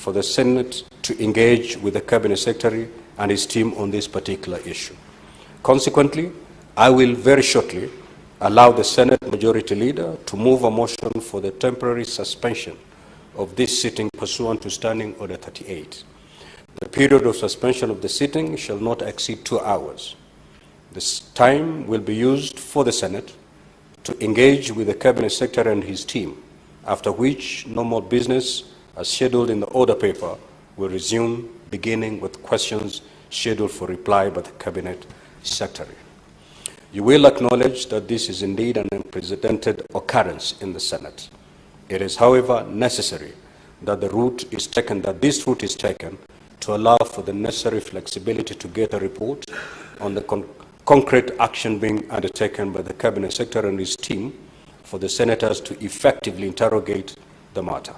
for the Senate to engage with the Cabinet Secretary and his team on this particular issue. Consequently, I will very shortly allow the Senate Majority Leader to move a motion for the temporary suspension of this sitting pursuant to Standing Order 38. The period of suspension of the sitting shall not exceed 2 hours. This time will be used for the Senate to engage with the Cabinet Secretary and his team, after which normal business, as scheduled in the order paper, will resume, beginning with questions scheduled for reply by the Cabinet Secretary. You will acknowledge that this is indeed an unprecedented occurrence in the Senate. It is, however, necessary that this route is taken to allow for the necessary flexibility to get a report on the concrete action being undertaken by the Cabinet Secretary and his team for the senators to effectively interrogate the matter.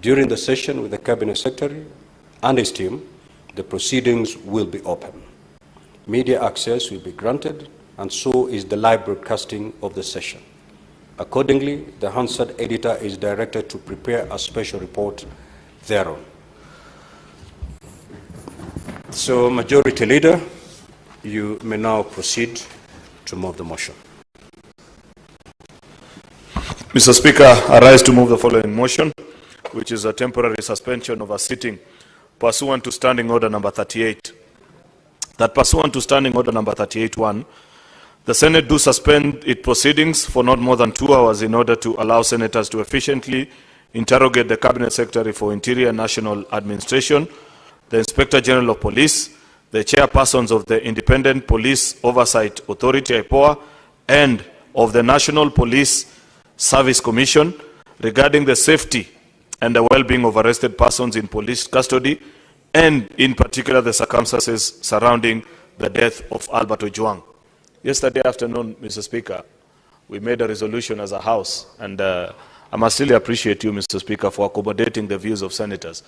During the session with the Cabinet Secretary and his team, the proceedings will be open. Media access will be granted, and so is the live broadcasting of the session. Accordingly, the Hansard editor is directed to prepare a special report thereon. So, Majority Leader, you may now proceed to move the motion. Mr. Speaker, I rise to move the following motion, which is a temporary suspension of a sitting pursuant to Standing Order number 38. That pursuant to Standing Order number 38.1, the Senate do suspend its proceedings for not more than 2 hours in order to allow senators to efficiently interrogate the Cabinet Secretary for Interior and National Administration, the Inspector General of Police, the chairpersons of the Independent Police Oversight Authority, IPOA, and of the National Police Service Commission regarding the safety and the well-being of arrested persons in police custody, and in particular the circumstances surrounding the death of Albert Ojwang. Yesterday afternoon, Mr. Speaker, we made a resolution as a House, and I must really appreciate you, Mr. Speaker, for accommodating the views of senators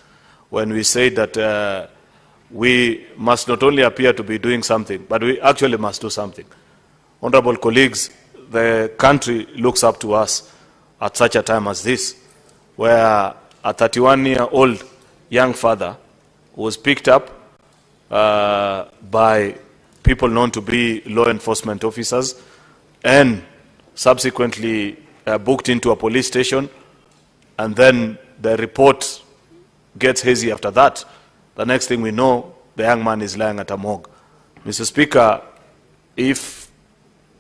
when we say that we must not only appear to be doing something, but we actually must do something. Honorable colleagues, the country looks up to us at such a time as this, where a 31-year-old young father was picked up by people known to be law enforcement officers and subsequently booked into a police station, and then the report gets hazy after that. The next thing we know, the young man is lying at a morgue. Mr. Speaker, if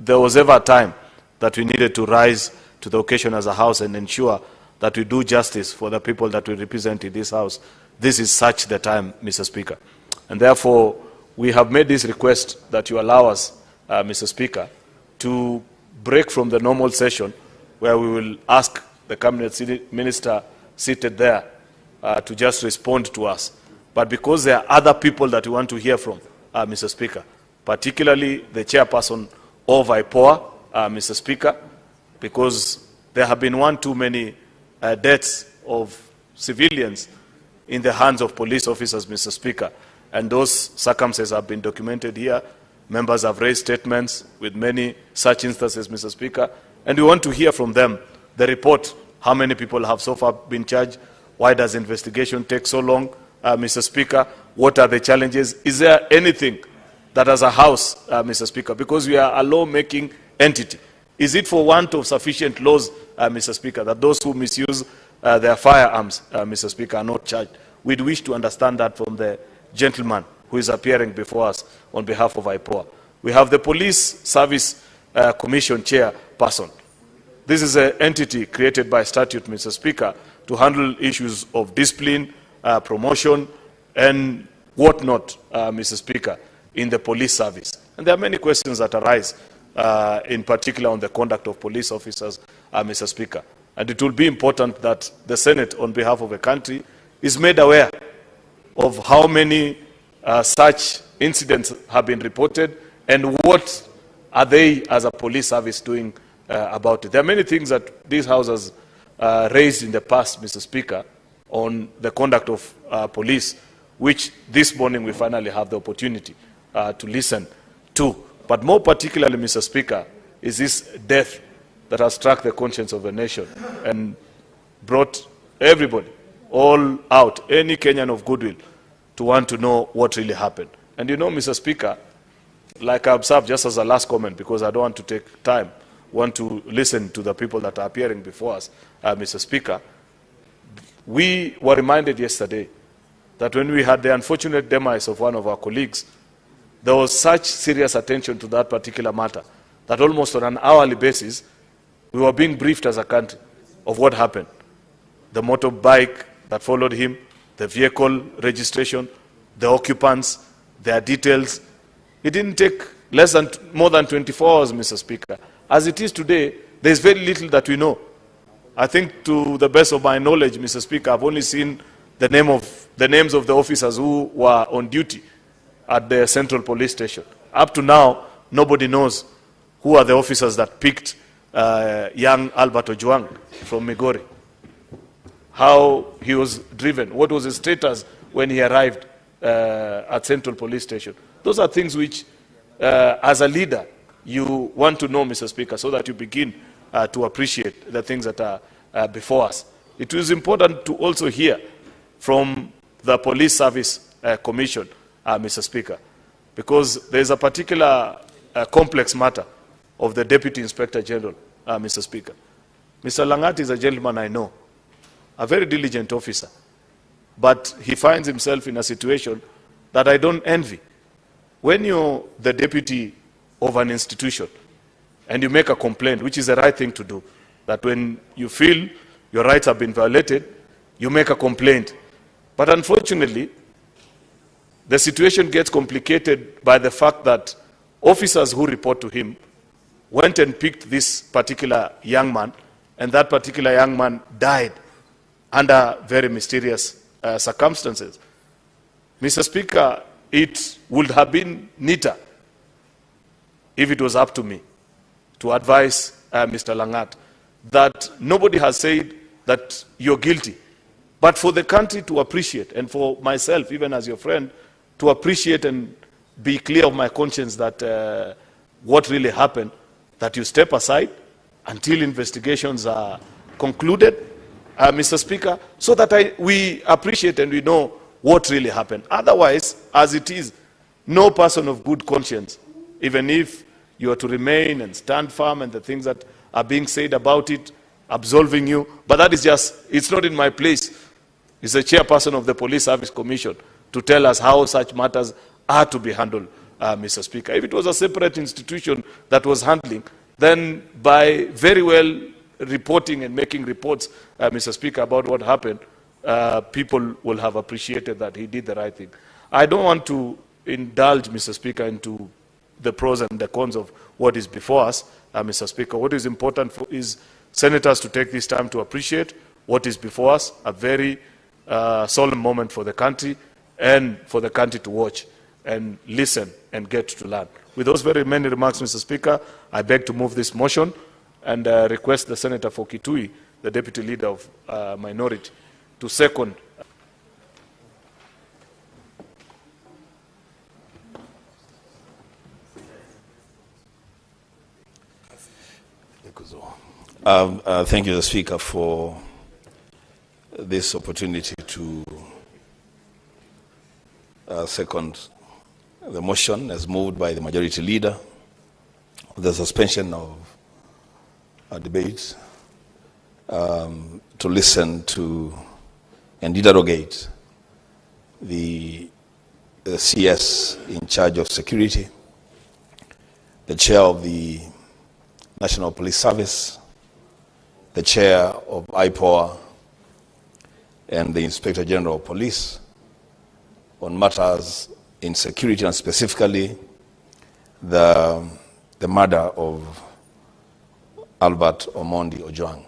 there was ever a time that we needed to rise to the occasion as a House and ensure that we do justice for the people that we represent in this House, this is such the time, Mr. Speaker. And therefore, we have made this request that you allow us, Mr. Speaker, to break from the normal session where we will ask the Cabinet Minister seated there to just respond to us. But because there are other people that we want to hear from, Mr. Speaker, particularly the chairperson of IPOA, Mr. Speaker, because there have been one too many deaths of civilians in the hands of police officers, Mr. Speaker. And those circumstances have been documented here. Members have raised statements with many such instances, Mr. Speaker. And we want to hear from them the report, how many people have so far been charged, why does investigation take so long, Mr. Speaker, what are the challenges, is there anything that as a House, Mr. Speaker, because we are a law-making entity, is it for want of sufficient laws, Mr. Speaker, that those who misuse their firearms, Mr. Speaker, are not charged? We'd wish to understand that from the gentleman who is appearing before us on behalf of IPOA. We have the Police Service Commission chairperson. This is an entity created by statute, Mr. Speaker, to handle issues of discipline, promotion, and whatnot, Mr. Speaker, in the police service. And there are many questions that arise, in particular on the conduct of police officers, Mr. Speaker. And it will be important that the Senate, on behalf of the country, is made aware of how many such incidents have been reported and what are they as a police service doing about it. There are many things that this House has raised in the past, Mr. Speaker, on the conduct of police, which this morning we finally have the opportunity to listen to. But more particularly, Mr. Speaker, is this death that has struck the conscience of the nation and brought everybody all out, any Kenyan of goodwill, to want to know what really happened. And you know, Mr. Speaker, like I observed just as a last comment, because I don't want to take time, want to listen to the people that are appearing before us, Mr. Speaker, we were reminded yesterday that when we had the unfortunate demise of one of our colleagues, there was such serious attention to that particular matter that almost on an hourly basis, we were being briefed as a country of what happened. The motorbike that followed him, the vehicle registration, the occupants, their details. It didn't take more than 24 hours, Mr. Speaker. As it is today, there is very little that we know. I think to the best of my knowledge, Mr. Speaker, I've only seen the names of the officers who were on duty at the Central Police Station. Up to now, nobody knows who are the officers that picked young Albert Ojwang from Migori, how he was driven, what was his status when he arrived at Central Police Station. Those are things which, as a leader, you want to know, Mr. Speaker, so that you begin to appreciate the things that are before us. It is important to also hear from the Police Service Commission, Mr. Speaker, because there is a particular complex matter of the Deputy Inspector General, Mr. Speaker. Mr. Langat is a gentleman I know, a very diligent officer, but he finds himself in a situation that I don't envy. When you're the deputy of an institution and you make a complaint, which is the right thing to do, that when you feel your rights have been violated, you make a complaint. But unfortunately, the situation gets complicated by the fact that officers who report to him went and picked this particular young man, and that particular young man died under very mysterious circumstances. Mr. Speaker, it would have been neater if it was up to me to advise Mr. Langat that nobody has said that you're guilty, but for the country to appreciate, and for myself, even as your friend, to appreciate and be clear of my conscience that what really happened, that you step aside until investigations are concluded, Mr. Speaker, so that we appreciate and we know what really happened. Otherwise, as it is, no person of good conscience, even if you are to remain and stand firm and the things that are being said about it, absolving you, but that is just, it's not in my place. It's the chairperson of the Police Service Commission to tell us how such matters are to be handled, Mr. Speaker. If it was a separate institution that was handling, then by very well reporting and making reports, Mr. Speaker, about what happened, people will have appreciated that he did the right thing. I don't want to indulge, Mr. Speaker, into the pros and the cons of what is before us, Mr. Speaker. What is important is senators to take this time to appreciate what is before us, a very solemn moment for the country, and for the country to watch and listen and get to learn. With those very many remarks, Mr. Speaker, I beg to move this motion and request the Senator for Kitui, the Deputy Leader of Minority, to second. Thank you, the Speaker, for this opportunity to second the motion as moved by the Majority Leader of the suspension of debates to listen to and interrogate the CS in charge of security, the chair of the National Police Service, the chair of IPOA, and the Inspector General of Police on matters in security, and specifically the murder of Albert Omondi Ojwang.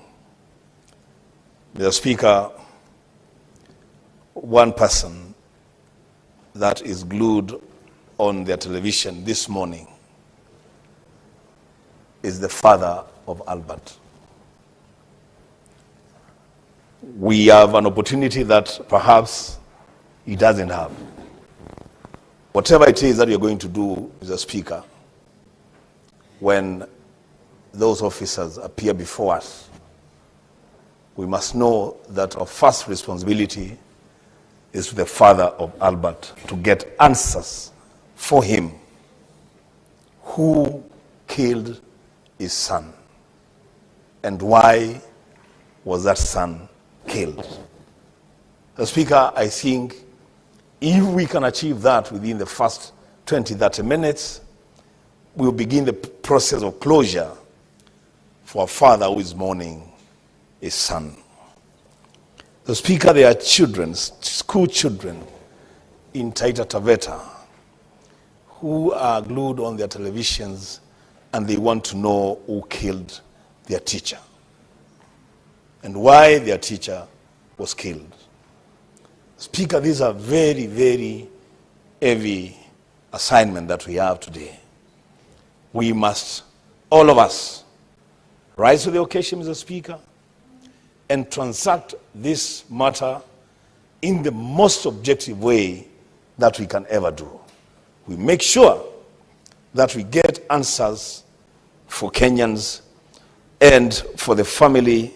Mr. Speaker, one person that is glued on their television this morning is the father of Albert. We have an opportunity that perhaps he doesn't have. Whatever it is that you're going to do, Mr. Speaker, when those officers appear before us, we must know that our first responsibility is to the father of Albert to get answers for him. Who killed his son? And why was that son killed? Mr. Speaker, I think if we can achieve that within the first 20, 30 minutes, we'll begin the process of closure for a father who is mourning his son. The Speaker, there are children, school children in Taita Taveta who are glued on their televisions and they want to know who killed their teacher and why their teacher was killed. Speaker, these are very, very heavy assignment that we have today. We must, all of us, rise to the occasion, Mr. Speaker, and transact this matter in the most objective way that we can ever do. We make sure that we get answers for Kenyans and for the family,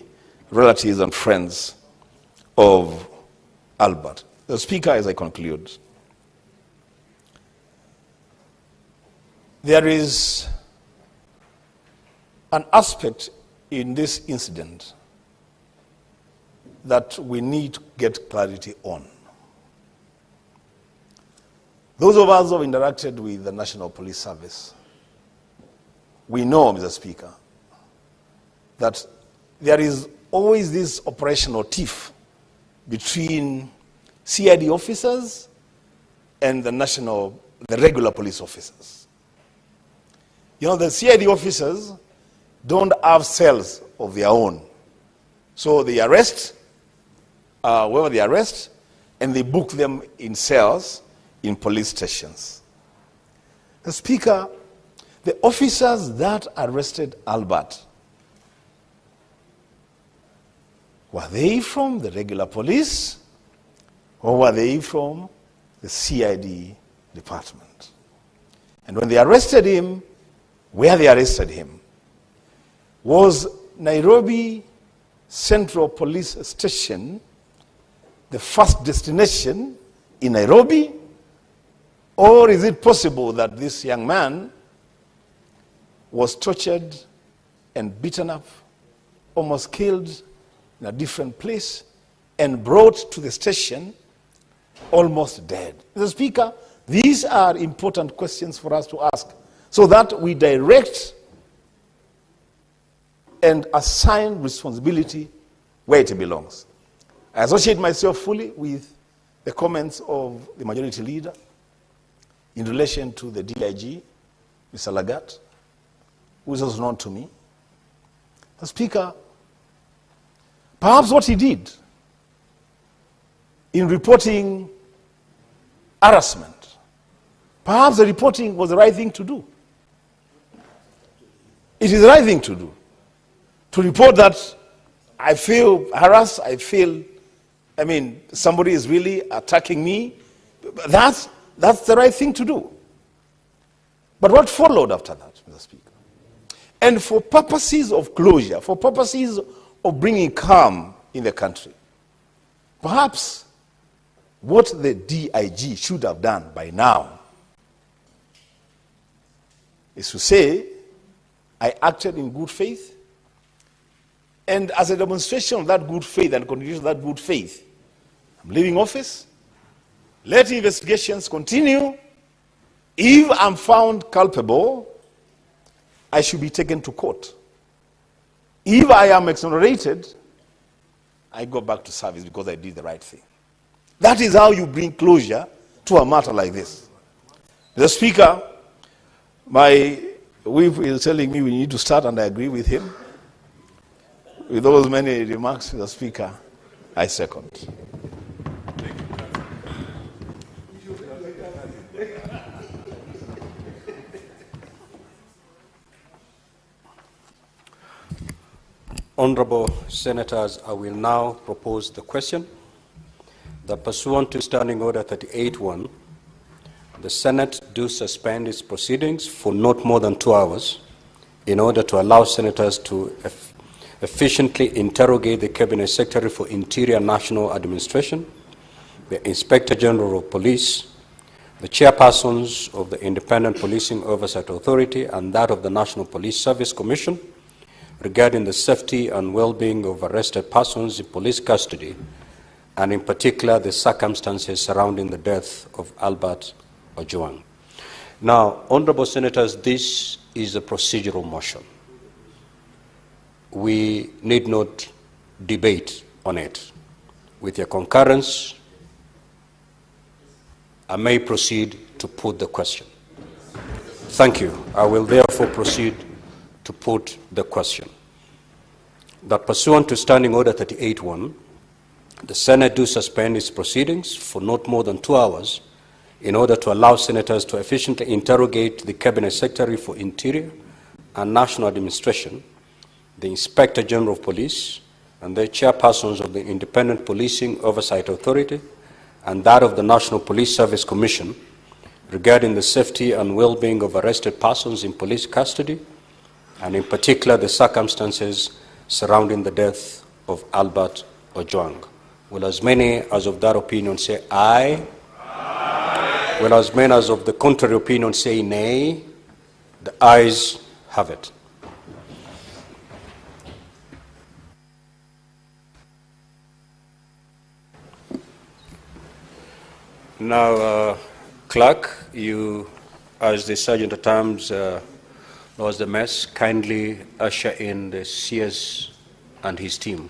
relatives, and friends of Albert. The Speaker, as I conclude, there is an aspect in this incident that we need to get clarity on. Those of us who have interacted with the National Police Service, we know, Mr. Speaker, that there is always this operational tiff between CID officers and the regular police officers. You know, the CID officers don't have cells of their own. So they arrest whoever they arrest, and they book them in cells in police stations. The Speaker, the officers that arrested Albert, were they from the regular police or were they from the CID department? And when they arrested him, where they arrested him? Was Nairobi Central Police Station the first destination in Nairobi? Or is it possible that this young man was tortured and beaten up, almost killed in a different place, and brought to the station almost dead? Mr. Speaker, these are important questions for us to ask so that we direct and assign responsibility where it belongs. I associate myself fully with the comments of the Majority Leader in relation to the DIG, Mr. Lagat, who is also known to me. The Speaker, perhaps what he did in reporting harassment, perhaps the reporting was the right thing to do. It is the right thing to do. To report that I feel harassed, somebody is really attacking me. That's the right thing to do. But what followed after that, Mr. Speaker? And for purposes of closure, for purposes of bringing calm in the country, perhaps what the DIG should have done by now is to say, I acted in good faith, and as a demonstration of that good faith and continuation of that good faith, I'm leaving office. Let investigations continue. If I'm found culpable, I should be taken to court. If I am exonerated, I go back to service because I did the right thing. That is how you bring closure to a matter like this. The Speaker, my whip is telling me we need to start, and I agree with him. With those many remarks, the Speaker, I second. Honorable Senators, I will now propose the question that pursuant to Standing Order 38.1, the Senate do suspend its proceedings for not more than 2 hours in order to allow senators to efficiently interrogate the Cabinet Secretary for Interior and National Administration, the Inspector General of Police, the chairpersons of the Independent Policing Oversight Authority and that of the National Police Service Commission regarding the safety and well-being of arrested persons in police custody, and in particular the circumstances surrounding the death of Albert Ojwang. Now, Honorable Senators, this is a procedural motion. We need not debate on it. With your concurrence, I may proceed to put the question. Thank you. I will therefore proceed to put the question. That pursuant to Standing Order 38.1, the Senate do suspend its proceedings for not more than 2 hours in order to allow senators to efficiently interrogate the Cabinet Secretary for Interior and National Administration, the Inspector General of Police, and the chairpersons of the Independent Policing Oversight Authority and that of the National Police Service Commission regarding the safety and well-being of arrested persons in police custody, and in particular the circumstances surrounding the death of Albert Ojwang. Will as many as of that opinion say aye? Aye. Will as many as of the contrary opinion say nay? The ayes have it. Now, Clerk, you, as the Sergeant at Arms, Lord the Mess, kindly usher in the CS and his team.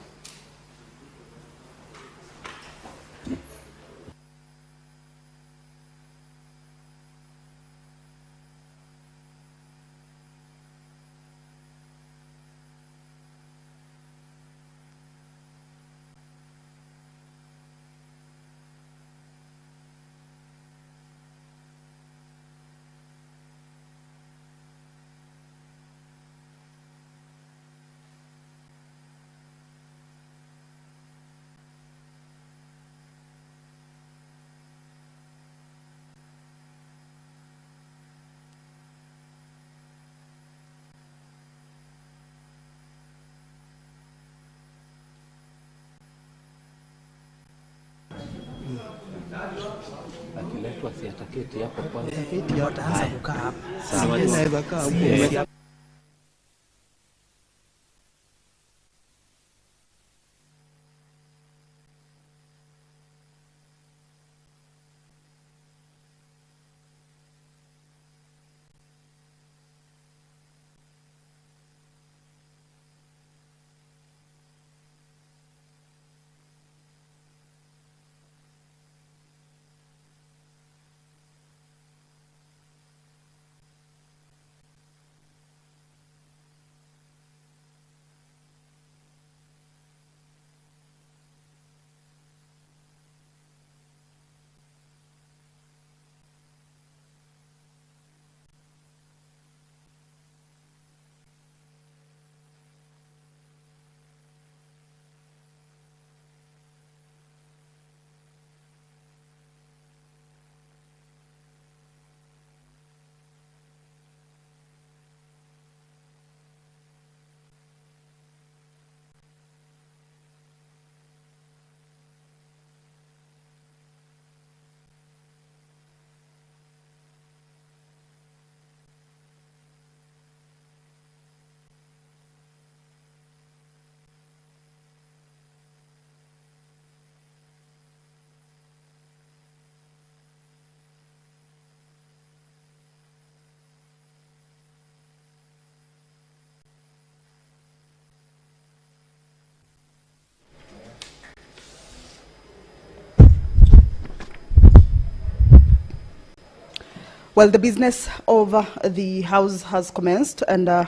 Well, the business of the House has commenced, and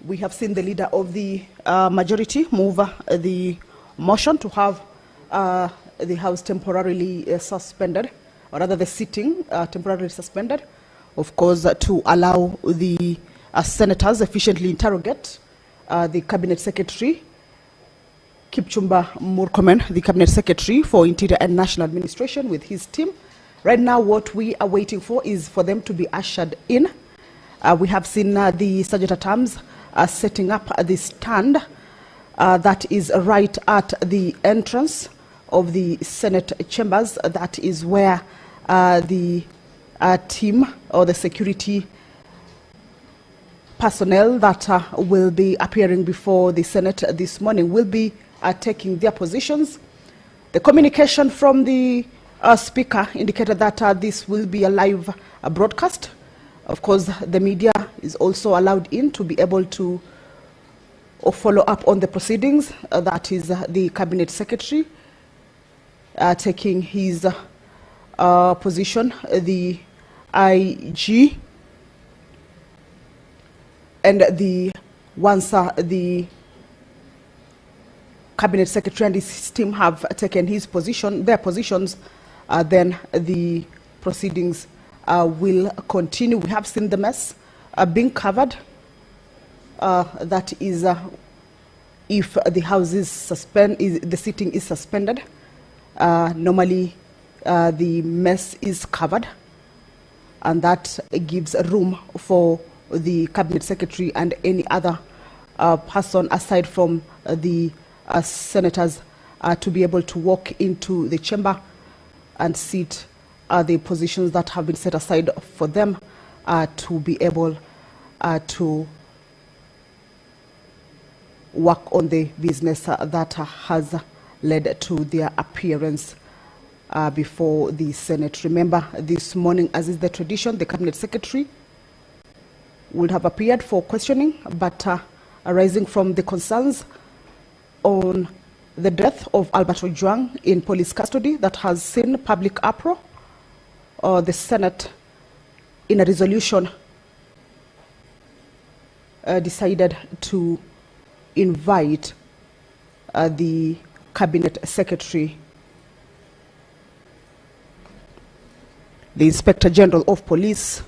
we have seen the leader of the majority move the motion to have the House temporarily suspended, or rather the sitting temporarily suspended, of course, to allow the senators efficiently interrogate the Cabinet Secretary, Kipchumba Murkomen, the Cabinet Secretary for Interior and National Administration, with his team. Right now, what we are waiting for is for them to be ushered in. We have seen the Sergeant at Arms setting up the stand that is right at the entrance of the Senate chambers. That is where the team or the security personnel that will be appearing before the Senate this morning will be taking their positions. The communication from the Speaker indicated that this will be a live broadcast. Of course, the media is also allowed in to be able to follow up on the proceedings. That is the Cabinet Secretary taking his position, the IG, and once the Cabinet Secretary and his team have taken their positions, then the proceedings will continue. We have seen the mess being covered. That is, if the House is the sitting is suspended, normally the mess is covered, and that gives room for the Cabinet Secretary and any other person aside from the senators to be able to walk into the chamber and sit the positions that have been set aside for them to be able to work on the business that has led to their appearance before the Senate. Remember, this morning, as is the tradition, the Cabinet Secretary would have appeared for questioning, but arising from the concerns on the death of Albert Ojwang in police custody that has seen public uproar, the Senate, in a resolution, decided to invite the Cabinet Secretary, the Inspector General of Police,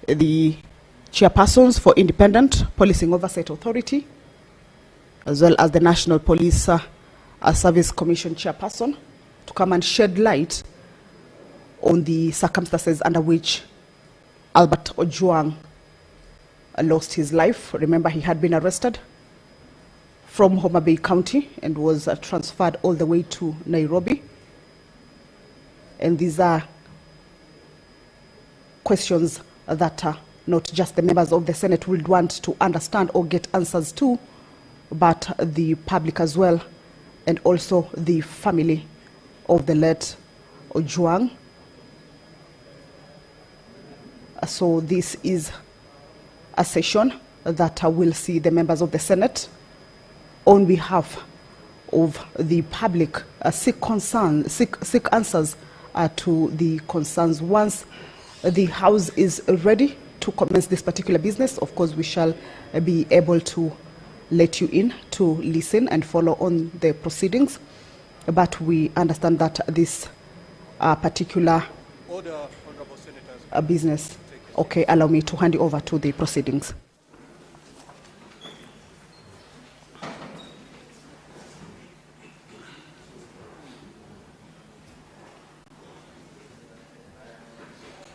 the chairpersons for Independent Policing Oversight Authority, as well as the National Police Service Commission chairperson, to come and shed light on the circumstances under which Albert Ojwang lost his life. Remember, he had been arrested from Homa Bay County and was transferred all the way to Nairobi. And these are questions that not just the members of the Senate would want to understand or get answers to, but the public as well, and also the family of the late Ojwang. So this is a session that will see the members of the Senate, on behalf of the public, seek answers to the concerns. Once the House is ready to commence this particular business, of course, we shall be able to let you in to listen and follow on the proceedings. But we understand that this particular business. Okay, allow me to hand you over to the proceedings.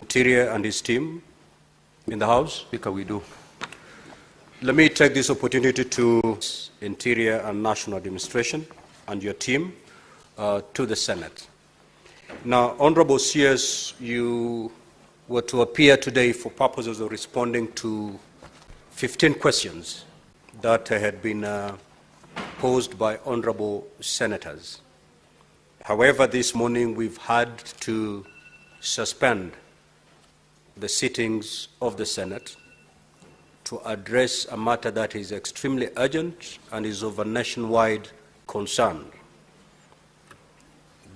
Interior and his team in the House. Speaker, we do. Let me take this opportunity to Interior and National Administration and your team to the Senate. Now, Honorable CS, you were to appear today for purposes of responding to 15 questions that had been posed by Honorable Senators. However, this morning we've had to suspend the sittings of the Senate to address a matter that is extremely urgent and is of a nationwide concern.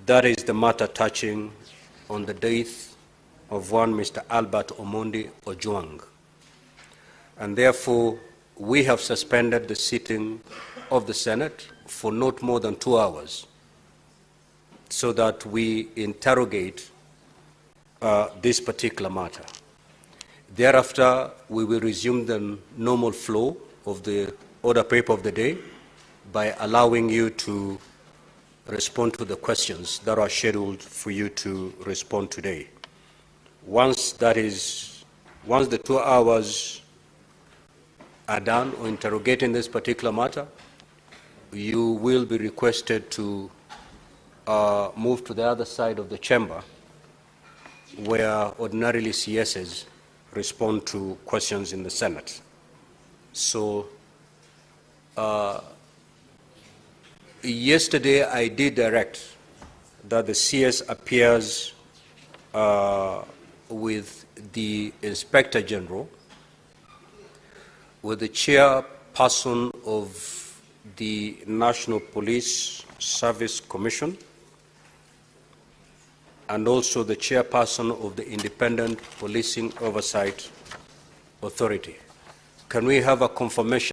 That is the matter touching on the death of one Mr. Albert Omondi Ojwang. And therefore, we have suspended the sitting of the Senate for not more than 2 hours so that we interrogate this particular matter. Thereafter, we will resume the normal flow of the order paper of the day by allowing you to respond to the questions that are scheduled for you to respond today. Once that is Once the 2 hours are done on interrogating this particular matter, you will be requested to move to the other side of the chamber where ordinarily CSs respond to questions in the Senate. So yesterday I did direct that the CS appears with the Inspector General, with the chairperson of the National Police Service Commission, and also the chairperson of the Independent Policing Oversight Authority. Can we have a confirmation